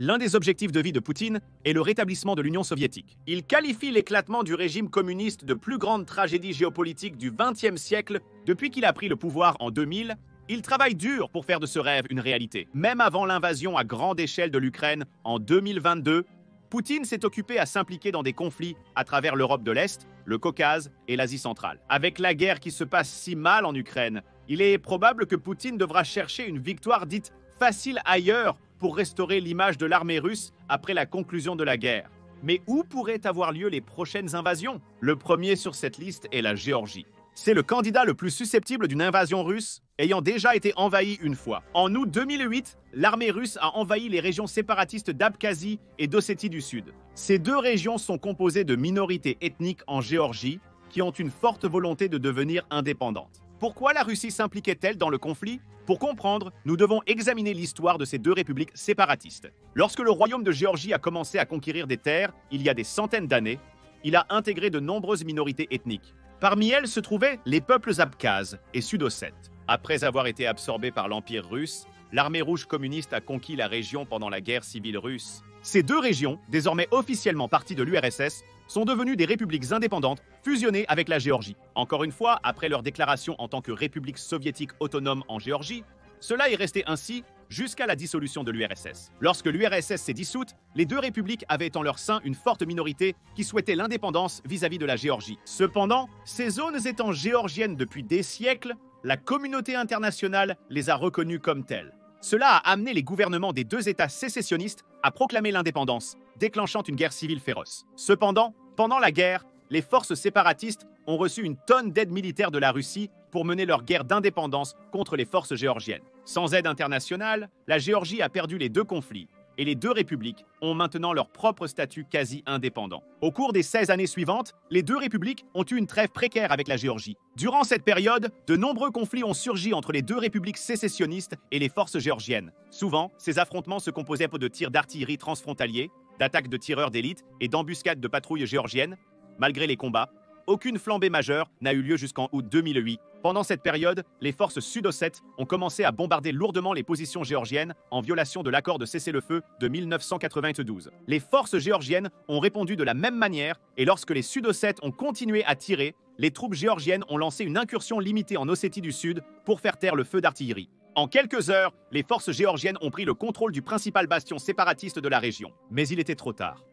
L'un des objectifs de vie de Poutine est le rétablissement de l'Union soviétique. Il qualifie l'éclatement du régime communiste de plus grande tragédie géopolitique du XXe siècle. Depuis qu'il a pris le pouvoir en 2000, il travaille dur pour faire de ce rêve une réalité. Même avant l'invasion à grande échelle de l'Ukraine en 2022, Poutine s'est occupé à s'impliquer dans des conflits à travers l'Europe de l'Est, le Caucase et l'Asie centrale. Avec la guerre qui se passe si mal en Ukraine, il est probable que Poutine devra chercher une victoire dite facile ailleurs pour restaurer l'image de l'armée russe après la conclusion de la guerre. Mais où pourraient avoir lieu les prochaines invasions? Le premier sur cette liste est la Géorgie. C'est le candidat le plus susceptible d'une invasion russe, ayant déjà été envahi une fois. En août 2008, l'armée russe a envahi les régions séparatistes d'Abkhazie et d'Ossétie du Sud. Ces deux régions sont composées de minorités ethniques en Géorgie qui ont une forte volonté de devenir indépendantes. Pourquoi la Russie s'impliquait-elle dans le conflit? Pour comprendre, nous devons examiner l'histoire de ces deux républiques séparatistes. Lorsque le royaume de Géorgie a commencé à conquérir des terres, il y a des centaines d'années, il a intégré de nombreuses minorités ethniques. Parmi elles se trouvaient les peuples abkhazes et sud-ossètes. Après avoir été absorbés par l'Empire russe, l'armée rouge communiste a conquis la région pendant la guerre civile russe. Ces deux régions, désormais officiellement parties de l'URSS, sont devenues des républiques indépendantes fusionnées avec la Géorgie. Encore une fois, après leur déclaration en tant que république soviétique autonome en Géorgie, cela est resté ainsi jusqu'à la dissolution de l'URSS. Lorsque l'URSS s'est dissoute, les deux républiques avaient en leur sein une forte minorité qui souhaitait l'indépendance vis-à-vis de la Géorgie. Cependant, ces zones étant géorgiennes depuis des siècles, la communauté internationale les a reconnues comme telles. Cela a amené les gouvernements des deux États sécessionnistes à proclamer l'indépendance, déclenchant une guerre civile féroce. Cependant, pendant la guerre, les forces séparatistes ont reçu une tonne d'aide militaire de la Russie pour mener leur guerre d'indépendance contre les forces géorgiennes. Sans aide internationale, la Géorgie a perdu les deux conflits et les deux républiques ont maintenant leur propre statut quasi indépendant. Au cours des 16 années suivantes, les deux républiques ont eu une trêve précaire avec la Géorgie. Durant cette période, de nombreux conflits ont surgi entre les deux républiques sécessionnistes et les forces géorgiennes. Souvent, ces affrontements se composaient de tirs d'artillerie transfrontaliers, d'attaques de tireurs d'élite et d'embuscades de patrouilles géorgiennes. Malgré les combats, aucune flambée majeure n'a eu lieu jusqu'en août 2008. Pendant cette période, les forces sud-ossètes ont commencé à bombarder lourdement les positions géorgiennes en violation de l'accord de cessez-le-feu de 1992. Les forces géorgiennes ont répondu de la même manière et lorsque les sud-ossètes ont continué à tirer, les troupes géorgiennes ont lancé une incursion limitée en Ossétie du Sud pour faire taire le feu d'artillerie. En quelques heures, les forces géorgiennes ont pris le contrôle du principal bastion séparatiste de la région. Mais il était trop tard.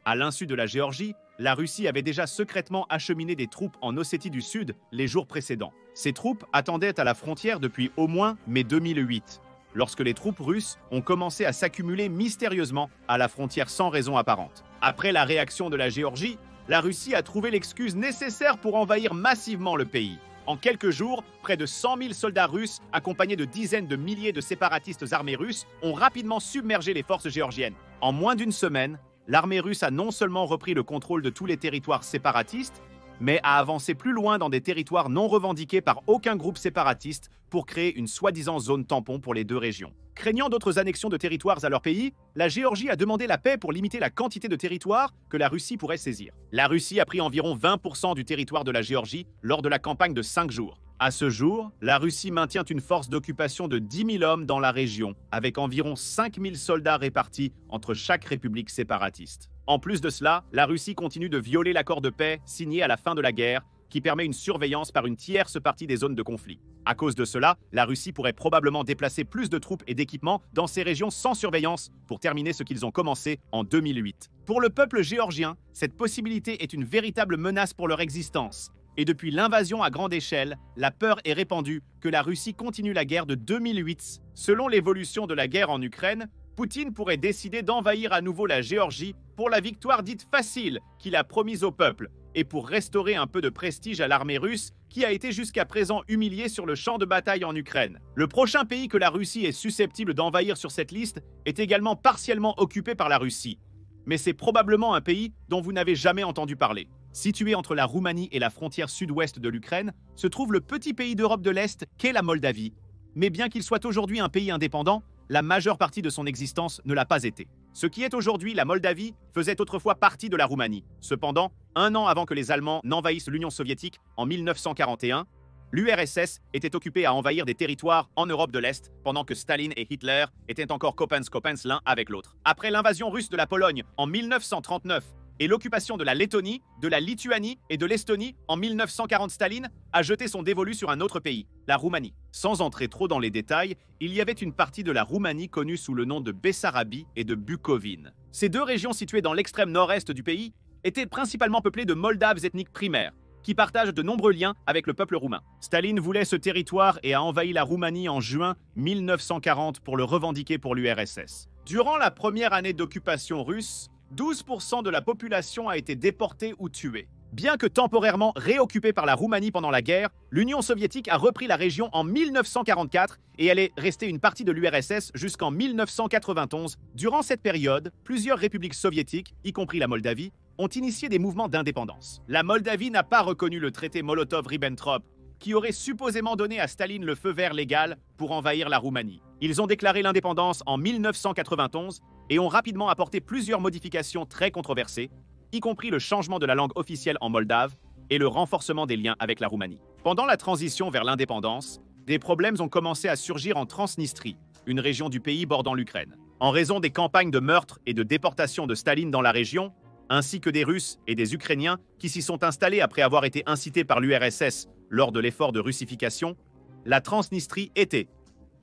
À l'insu de la Géorgie, la Russie avait déjà secrètement acheminé des troupes en Ossétie du Sud les jours précédents. Ces troupes attendaient à la frontière depuis au moins mai 2008, lorsque les troupes russes ont commencé à s'accumuler mystérieusement à la frontière sans raison apparente. Après la réaction de la Géorgie, la Russie a trouvé l'excuse nécessaire pour envahir massivement le pays. En quelques jours, près de 100 000 soldats russes, accompagnés de dizaines de milliers de séparatistes armés russes, ont rapidement submergé les forces géorgiennes. En moins d'une semaine, l'armée russe a non seulement repris le contrôle de tous les territoires séparatistes, mais a avancé plus loin dans des territoires non revendiqués par aucun groupe séparatiste pour créer une soi-disant zone tampon pour les deux régions. Craignant d'autres annexions de territoires à leur pays, la Géorgie a demandé la paix pour limiter la quantité de territoires que la Russie pourrait saisir. La Russie a pris environ 20% du territoire de la Géorgie lors de la campagne de 5 jours. À ce jour, la Russie maintient une force d'occupation de 10 000 hommes dans la région, avec environ 5 000 soldats répartis entre chaque république séparatiste. En plus de cela, la Russie continue de violer l'accord de paix signé à la fin de la guerre, qui permet une surveillance par une tierce partie des zones de conflit. À cause de cela, la Russie pourrait probablement déplacer plus de troupes et d'équipements dans ces régions sans surveillance pour terminer ce qu'ils ont commencé en 2008. Pour le peuple géorgien, cette possibilité est une véritable menace pour leur existence. Et depuis l'invasion à grande échelle, la peur est répandue que la Russie continue la guerre de 2008. Selon l'évolution de la guerre en Ukraine, Poutine pourrait décider d'envahir à nouveau la Géorgie pour la victoire dite facile qu'il a promise au peuple et pour restaurer un peu de prestige à l'armée russe qui a été jusqu'à présent humiliée sur le champ de bataille en Ukraine. Le prochain pays que la Russie est susceptible d'envahir sur cette liste est également partiellement occupé par la Russie. Mais c'est probablement un pays dont vous n'avez jamais entendu parler. Situé entre la Roumanie et la frontière sud-ouest de l'Ukraine, se trouve le petit pays d'Europe de l'Est qu'est la Moldavie. Mais bien qu'il soit aujourd'hui un pays indépendant, la majeure partie de son existence ne l'a pas été. Ce qui est aujourd'hui la Moldavie faisait autrefois partie de la Roumanie. Cependant, un an avant que les Allemands n'envahissent l'Union soviétique en 1941, l'URSS était occupée à envahir des territoires en Europe de l'Est, pendant que Staline et Hitler étaient encore copains l'un avec l'autre. Après l'invasion russe de la Pologne en 1939 et l'occupation de la Lettonie, de la Lituanie et de l'Estonie en 1940, Staline a jeté son dévolu sur un autre pays, la Roumanie. Sans entrer trop dans les détails, il y avait une partie de la Roumanie connue sous le nom de Bessarabie et de Bucovine. Ces deux régions situées dans l'extrême nord-est du pays étaient principalement peuplées de Moldaves ethniques primaires, qui partagent de nombreux liens avec le peuple roumain. Staline voulait ce territoire et a envahi la Roumanie en juin 1940 pour le revendiquer pour l'URSS. Durant la première année d'occupation russe, 12% de la population a été déportée ou tuée. Bien que temporairement réoccupée par la Roumanie pendant la guerre, l'Union soviétique a repris la région en 1944 et elle est restée une partie de l'URSS jusqu'en 1991. Durant cette période, plusieurs républiques soviétiques, y compris la Moldavie, ont initié des mouvements d'indépendance. La Moldavie n'a pas reconnu le traité Molotov-Ribbentrop, qui aurait supposément donné à Staline le feu vert légal pour envahir la Roumanie. Ils ont déclaré l'indépendance en 1991 et ont rapidement apporté plusieurs modifications très controversées, y compris le changement de la langue officielle en moldave et le renforcement des liens avec la Roumanie. Pendant la transition vers l'indépendance, des problèmes ont commencé à surgir en Transnistrie, une région du pays bordant l'Ukraine. En raison des campagnes de meurtre et de déportation de Staline dans la région, ainsi que des Russes et des Ukrainiens qui s'y sont installés après avoir été incités par l'URSS lors de l'effort de russification, la Transnistrie était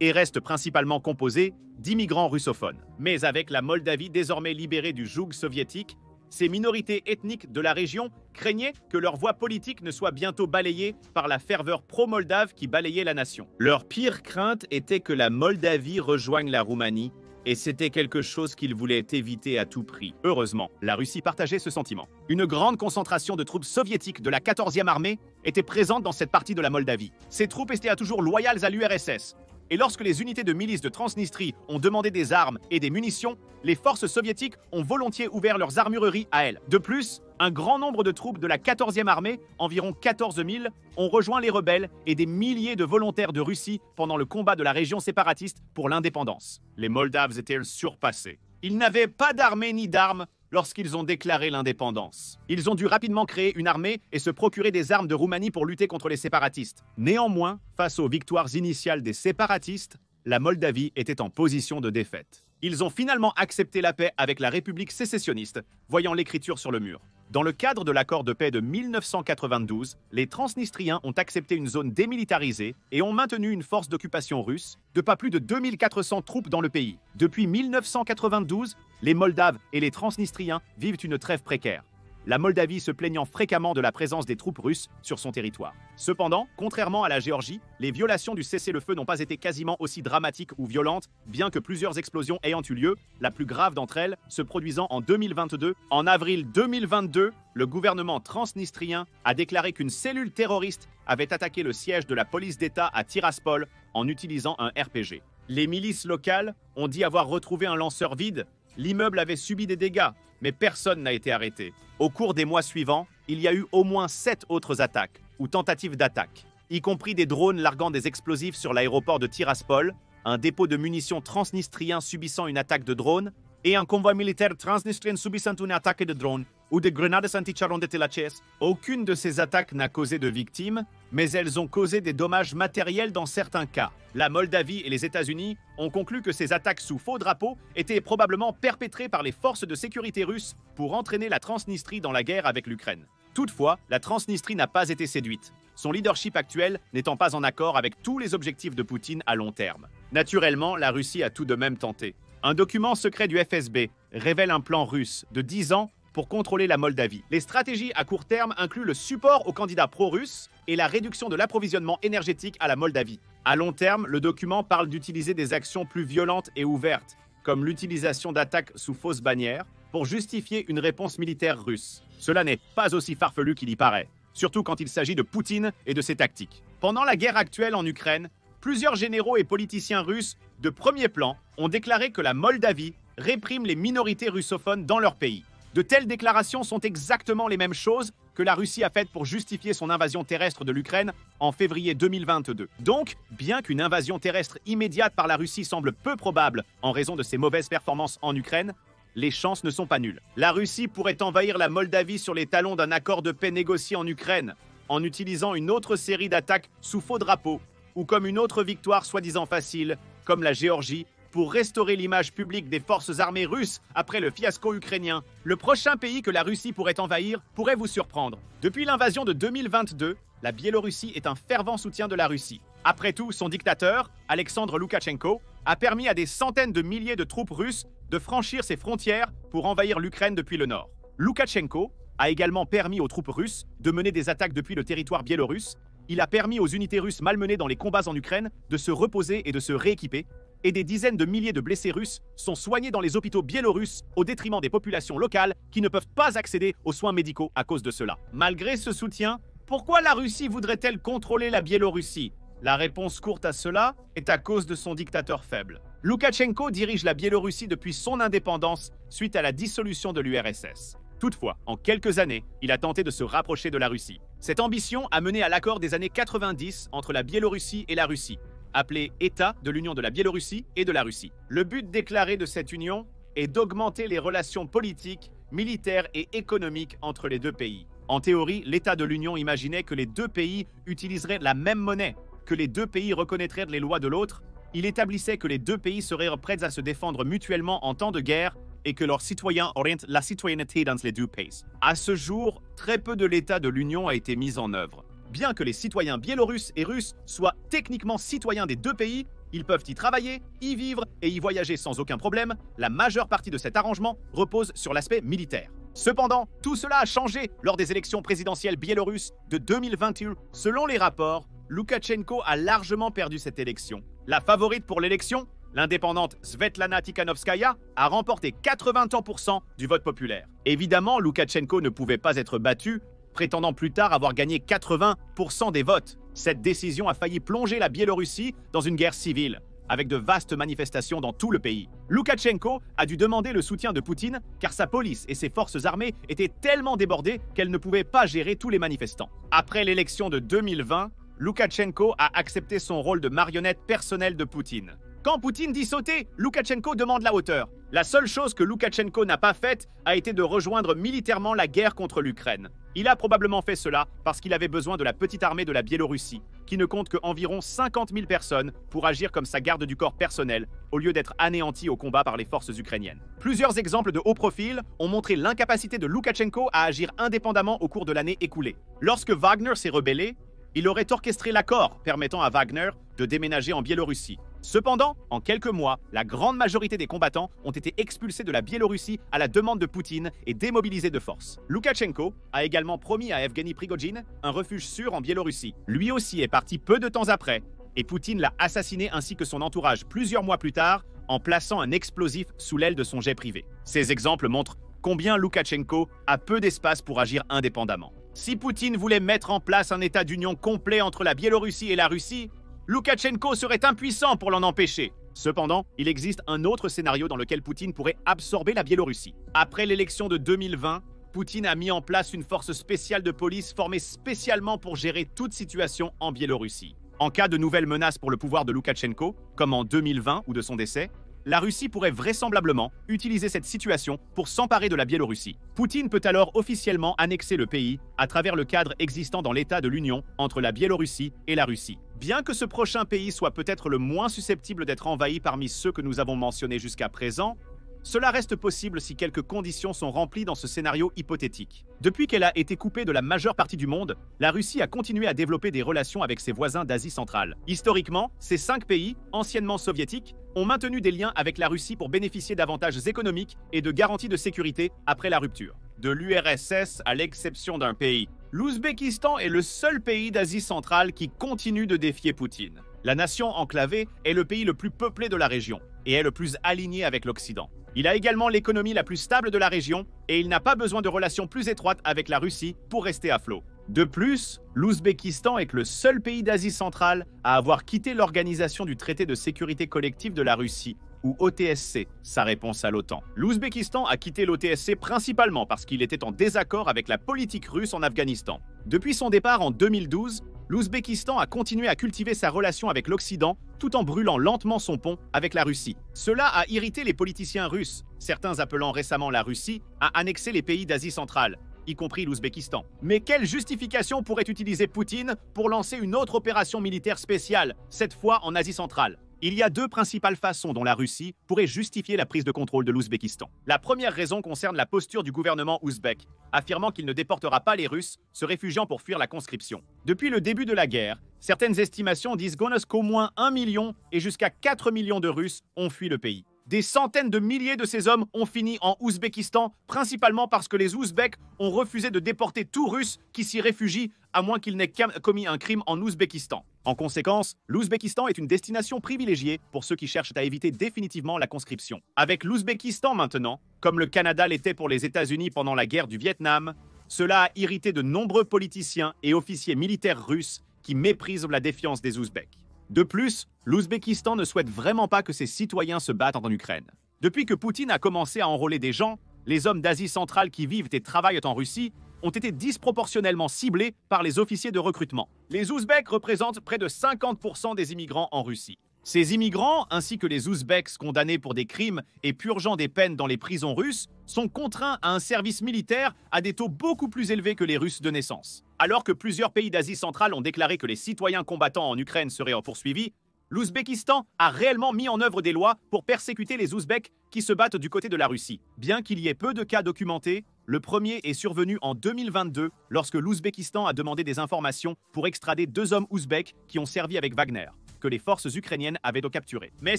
et reste principalement composée d'immigrants russophones. Mais avec la Moldavie désormais libérée du joug soviétique, ces minorités ethniques de la région craignaient que leur voix politique ne soit bientôt balayée par la ferveur pro-moldave qui balayait la nation. Leur pire crainte était que la Moldavie rejoigne la Roumanie, et c'était quelque chose qu'ils voulaient éviter à tout prix. Heureusement, la Russie partageait ce sentiment. Une grande concentration de troupes soviétiques de la 14e armée était présente dans cette partie de la Moldavie. Ces troupes étaient toujours loyales à l'URSS. Et lorsque les unités de milices de Transnistrie ont demandé des armes et des munitions, les forces soviétiques ont volontiers ouvert leurs armureries à elles. De plus, un grand nombre de troupes de la 14e armée, environ 14 000, ont rejoint les rebelles et des milliers de volontaires de Russie pendant le combat de la région séparatiste pour l'indépendance. Les Moldaves étaient surpassés. Ils n'avaient pas d'armée ni d'armes lorsqu'ils ont déclaré l'indépendance. Ils ont dû rapidement créer une armée et se procurer des armes de Roumanie pour lutter contre les séparatistes. Néanmoins, face aux victoires initiales des séparatistes, la Moldavie était en position de défaite. Ils ont finalement accepté la paix avec la République sécessionniste, voyant l'écriture sur le mur. Dans le cadre de l'accord de paix de 1992, les Transnistriens ont accepté une zone démilitarisée et ont maintenu une force d'occupation russe de pas plus de 2400 troupes dans le pays. Depuis 1992, les Moldaves et les Transnistriens vivent une trêve précaire, la Moldavie se plaignant fréquemment de la présence des troupes russes sur son territoire. Cependant, contrairement à la Géorgie, les violations du cessez-le-feu n'ont pas été quasiment aussi dramatiques ou violentes, bien que plusieurs explosions ayant eu lieu, la plus grave d'entre elles se produisant en 2022. En avril 2022, le gouvernement transnistrien a déclaré qu'une cellule terroriste avait attaqué le siège de la police d'État à Tiraspol en utilisant un RPG. Les milices locales ont dit avoir retrouvé un lanceur vide. L'immeuble avait subi des dégâts, mais personne n'a été arrêté. Au cours des mois suivants, il y a eu au moins 7 autres attaques, ou tentatives d'attaque, y compris des drones larguant des explosifs sur l'aéroport de Tiraspol, un dépôt de munitions transnistrien subissant une attaque de drone, et un convoi militaire transnistrien subissant une attaque de drone, ou des grenades anti-chars de Telaches. Aucune de ces attaques n'a causé de victimes, mais elles ont causé des dommages matériels dans certains cas. La Moldavie et les États-Unis ont conclu que ces attaques sous faux drapeau étaient probablement perpétrées par les forces de sécurité russes pour entraîner la Transnistrie dans la guerre avec l'Ukraine. Toutefois, la Transnistrie n'a pas été séduite, son leadership actuel n'étant pas en accord avec tous les objectifs de Poutine à long terme. Naturellement, la Russie a tout de même tenté. Un document secret du FSB révèle un plan russe de 10 ans pour contrôler la Moldavie. Les stratégies à court terme incluent le support aux candidats pro-russes et la réduction de l'approvisionnement énergétique à la Moldavie. À long terme, le document parle d'utiliser des actions plus violentes et ouvertes, comme l'utilisation d'attaques sous fausse bannière, pour justifier une réponse militaire russe. Cela n'est pas aussi farfelu qu'il y paraît, surtout quand il s'agit de Poutine et de ses tactiques. Pendant la guerre actuelle en Ukraine, plusieurs généraux et politiciens russes de premier plan ont déclaré que la Moldavie réprime les minorités russophones dans leur pays. De telles déclarations sont exactement les mêmes choses que la Russie a faites pour justifier son invasion terrestre de l'Ukraine en février 2022. Donc, bien qu'une invasion terrestre immédiate par la Russie semble peu probable en raison de ses mauvaises performances en Ukraine, les chances ne sont pas nulles. La Russie pourrait envahir la Moldavie sur les talons d'un accord de paix négocié en Ukraine, en utilisant une autre série d'attaques sous faux drapeau, ou comme une autre victoire soi-disant facile, comme la Géorgie, pour restaurer l'image publique des forces armées russes après le fiasco ukrainien. Le prochain pays que la Russie pourrait envahir pourrait vous surprendre. Depuis l'invasion de 2022, la Biélorussie est un fervent soutien de la Russie. Après tout, son dictateur, Alexandre Loukachenko, a permis à des centaines de milliers de troupes russes de franchir ses frontières pour envahir l'Ukraine depuis le nord. Loukachenko a également permis aux troupes russes de mener des attaques depuis le territoire biélorusse. Il a permis aux unités russes malmenées dans les combats en Ukraine de se reposer et de se rééquiper. Et des dizaines de milliers de blessés russes sont soignés dans les hôpitaux biélorusses au détriment des populations locales qui ne peuvent pas accéder aux soins médicaux à cause de cela. Malgré ce soutien, pourquoi la Russie voudrait-elle contrôler la Biélorussie? La réponse courte à cela est à cause de son dictateur faible. Loukachenko dirige la Biélorussie depuis son indépendance suite à la dissolution de l'URSS. Toutefois, en quelques années, il a tenté de se rapprocher de la Russie. Cette ambition a mené à l'accord des années 90 entre la Biélorussie et la Russie, appelé État de l'Union de la Biélorussie et de la Russie. Le but déclaré de cette union est d'augmenter les relations politiques, militaires et économiques entre les deux pays. En théorie, l'État de l'Union imaginait que les deux pays utiliseraient la même monnaie, que les deux pays reconnaîtraient les lois de l'autre. Il établissait que les deux pays seraient prêts à se défendre mutuellement en temps de guerre et que leurs citoyens orientent la citoyenneté dans les deux pays. À ce jour, très peu de l'État de l'Union a été mis en œuvre. Bien que les citoyens biélorusses et russes soient techniquement citoyens des deux pays, ils peuvent y travailler, y vivre et y voyager sans aucun problème. La majeure partie de cet arrangement repose sur l'aspect militaire. Cependant, tout cela a changé lors des élections présidentielles biélorusses de 2021. Selon les rapports, Loukachenko a largement perdu cette élection. La favorite pour l'élection, l'indépendante Svetlana Tikhanovskaya, a remporté 80% du vote populaire. Évidemment, Loukachenko ne pouvait pas être battu, prétendant plus tard avoir gagné 80% des votes. Cette décision a failli plonger la Biélorussie dans une guerre civile, avec de vastes manifestations dans tout le pays. Loukachenko a dû demander le soutien de Poutine car sa police et ses forces armées étaient tellement débordées qu'elles ne pouvaient pas gérer tous les manifestants. Après l'élection de 2020, Loukachenko a accepté son rôle de marionnette personnelle de Poutine. Quand Poutine dit sauter, Loukachenko demande la hauteur. La seule chose que Loukachenko n'a pas faite a été de rejoindre militairement la guerre contre l'Ukraine. Il a probablement fait cela parce qu'il avait besoin de la petite armée de la Biélorussie, qui ne compte qu'environ 50 000 personnes pour agir comme sa garde du corps personnelle, au lieu d'être anéanti au combat par les forces ukrainiennes. Plusieurs exemples de haut profil ont montré l'incapacité de Loukachenko à agir indépendamment au cours de l'année écoulée. Lorsque Wagner s'est rebellé, il aurait orchestré l'accord permettant à Wagner de déménager en Biélorussie. Cependant, en quelques mois, la grande majorité des combattants ont été expulsés de la Biélorussie à la demande de Poutine et démobilisés de force. Loukachenko a également promis à Evgeny Prigojine un refuge sûr en Biélorussie. Lui aussi est parti peu de temps après, et Poutine l'a assassiné ainsi que son entourage plusieurs mois plus tard en plaçant un explosif sous l'aile de son jet privé. Ces exemples montrent combien Loukachenko a peu d'espace pour agir indépendamment. Si Poutine voulait mettre en place un état d'union complet entre la Biélorussie et la Russie, Loukachenko serait impuissant pour l'en empêcher. Cependant, il existe un autre scénario dans lequel Poutine pourrait absorber la Biélorussie. Après l'élection de 2020, Poutine a mis en place une force spéciale de police formée spécialement pour gérer toute situation en Biélorussie. En cas de nouvelles menaces pour le pouvoir de Loukachenko, comme en 2020 ou de son décès, la Russie pourrait vraisemblablement utiliser cette situation pour s'emparer de la Biélorussie. Poutine peut alors officiellement annexer le pays à travers le cadre existant dans l'État de l'Union entre la Biélorussie et la Russie. Bien que ce prochain pays soit peut-être le moins susceptible d'être envahi parmi ceux que nous avons mentionnés jusqu'à présent, cela reste possible si quelques conditions sont remplies dans ce scénario hypothétique. Depuis qu'elle a été coupée de la majeure partie du monde, la Russie a continué à développer des relations avec ses voisins d'Asie centrale. Historiquement, ces 5 pays, anciennement soviétiques, ont maintenu des liens avec la Russie pour bénéficier d'avantages économiques et de garanties de sécurité après la rupture. De l'URSS à l'exception d'un pays, l'Ouzbékistan est le seul pays d'Asie centrale qui continue de défier Poutine. La nation enclavée est le pays le plus peuplé de la région et est le plus aligné avec l'Occident. Il a également l'économie la plus stable de la région et il n'a pas besoin de relations plus étroites avec la Russie pour rester à flot. De plus, l'Ouzbékistan est le seul pays d'Asie centrale à avoir quitté l'Organisation du Traité de sécurité collective de la Russie, ou OTSC, sa réponse à l'OTAN. L'Ouzbékistan a quitté l'OTSC principalement parce qu'il était en désaccord avec la politique russe en Afghanistan. Depuis son départ en 2012, l'Ouzbékistan a continué à cultiver sa relation avec l'Occident tout en brûlant lentement son pont avec la Russie. Cela a irrité les politiciens russes, certains appelant récemment la Russie à annexer les pays d'Asie centrale, y compris l'Ouzbékistan. Mais quelle justification pourrait utiliser Poutine pour lancer une autre opération militaire spéciale, cette fois en Asie centrale? Il y a deux principales façons dont la Russie pourrait justifier la prise de contrôle de l'Ouzbékistan. La première raison concerne la posture du gouvernement ouzbek, affirmant qu'il ne déportera pas les Russes se réfugiant pour fuir la conscription. Depuis le début de la guerre, certaines estimations disent qu'au moins 1 million et jusqu'à 4 millions de Russes ont fui le pays. Des centaines de milliers de ces hommes ont fini en Ouzbékistan, principalement parce que les Ouzbeks ont refusé de déporter tout Russe qui s'y réfugie, à moins qu'il n'ait commis un crime en Ouzbékistan. En conséquence, l'Ouzbékistan est une destination privilégiée pour ceux qui cherchent à éviter définitivement la conscription. Avec l'Ouzbékistan maintenant, comme le Canada l'était pour les États-Unis pendant la guerre du Vietnam, cela a irrité de nombreux politiciens et officiers militaires russes qui méprisent la défiance des Ouzbeks. De plus, l'Ouzbékistan ne souhaite vraiment pas que ses citoyens se battent en Ukraine. Depuis que Poutine a commencé à enrôler des gens, les hommes d'Asie centrale qui vivent et travaillent en Russie ont été disproportionnellement ciblés par les officiers de recrutement. Les Ouzbeks représentent près de 50% des immigrants en Russie. Ces immigrants, ainsi que les Ouzbeks condamnés pour des crimes et purgeant des peines dans les prisons russes, sont contraints à un service militaire à des taux beaucoup plus élevés que les Russes de naissance. Alors que plusieurs pays d'Asie centrale ont déclaré que les citoyens combattants en Ukraine seraient poursuivis, l'Ouzbékistan a réellement mis en œuvre des lois pour persécuter les Ouzbeks qui se battent du côté de la Russie. Bien qu'il y ait peu de cas documentés, le premier est survenu en 2022 lorsque l'Ouzbékistan a demandé des informations pour extrader 2 hommes ouzbeks qui ont servi avec Wagner, que les forces ukrainiennes avaient capturés. Mais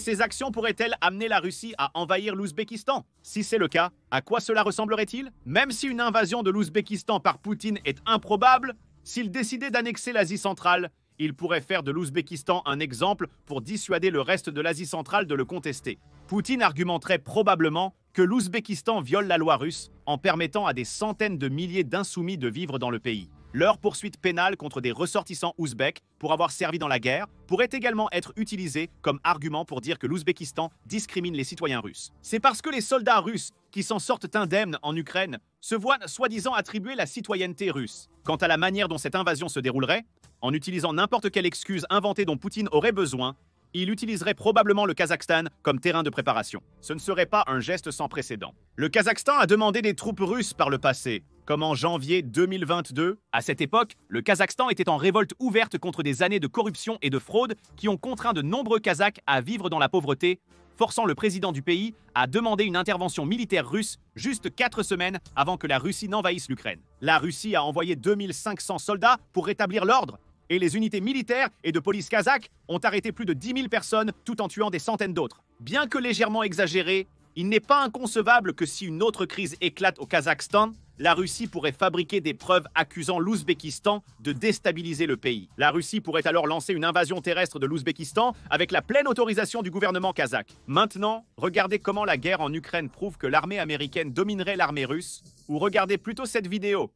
ces actions pourraient-elles amener la Russie à envahir l'Ouzbékistan? Si c'est le cas, à quoi cela ressemblerait-il? Même si une invasion de l'Ouzbékistan par Poutine est improbable, s'il décidait d'annexer l'Asie centrale, il pourrait faire de l'Ouzbékistan un exemple pour dissuader le reste de l'Asie centrale de le contester. Poutine argumenterait probablement que l'Ouzbékistan viole la loi russe en permettant à des centaines de milliers d'insoumis de vivre dans le pays. Leur poursuite pénale contre des ressortissants ouzbeks pour avoir servi dans la guerre pourrait également être utilisée comme argument pour dire que l'Ouzbékistan discrimine les citoyens russes. C'est parce que les soldats russes qui s'en sortent indemnes en Ukraine se voient soi-disant attribuer la citoyenneté russe. Quant à la manière dont cette invasion se déroulerait, en utilisant n'importe quelle excuse inventée dont Poutine aurait besoin, il utiliserait probablement le Kazakhstan comme terrain de préparation. Ce ne serait pas un geste sans précédent. Le Kazakhstan a demandé des troupes russes par le passé, comme en janvier 2022. À cette époque, le Kazakhstan était en révolte ouverte contre des années de corruption et de fraude qui ont contraint de nombreux Kazakhs à vivre dans la pauvreté, forçant le président du pays à demander une intervention militaire russe juste 4 semaines avant que la Russie n'envahisse l'Ukraine. La Russie a envoyé 2500 soldats pour rétablir l'ordre, et les unités militaires et de police kazakh ont arrêté plus de 10 000 personnes tout en tuant des centaines d'autres. Bien que légèrement exagéré, il n'est pas inconcevable que si une autre crise éclate au Kazakhstan, la Russie pourrait fabriquer des preuves accusant l'Ouzbékistan de déstabiliser le pays. La Russie pourrait alors lancer une invasion terrestre de l'Ouzbékistan avec la pleine autorisation du gouvernement kazakh. Maintenant, regardez comment la guerre en Ukraine prouve que l'armée américaine dominerait l'armée russe, ou regardez plutôt cette vidéo.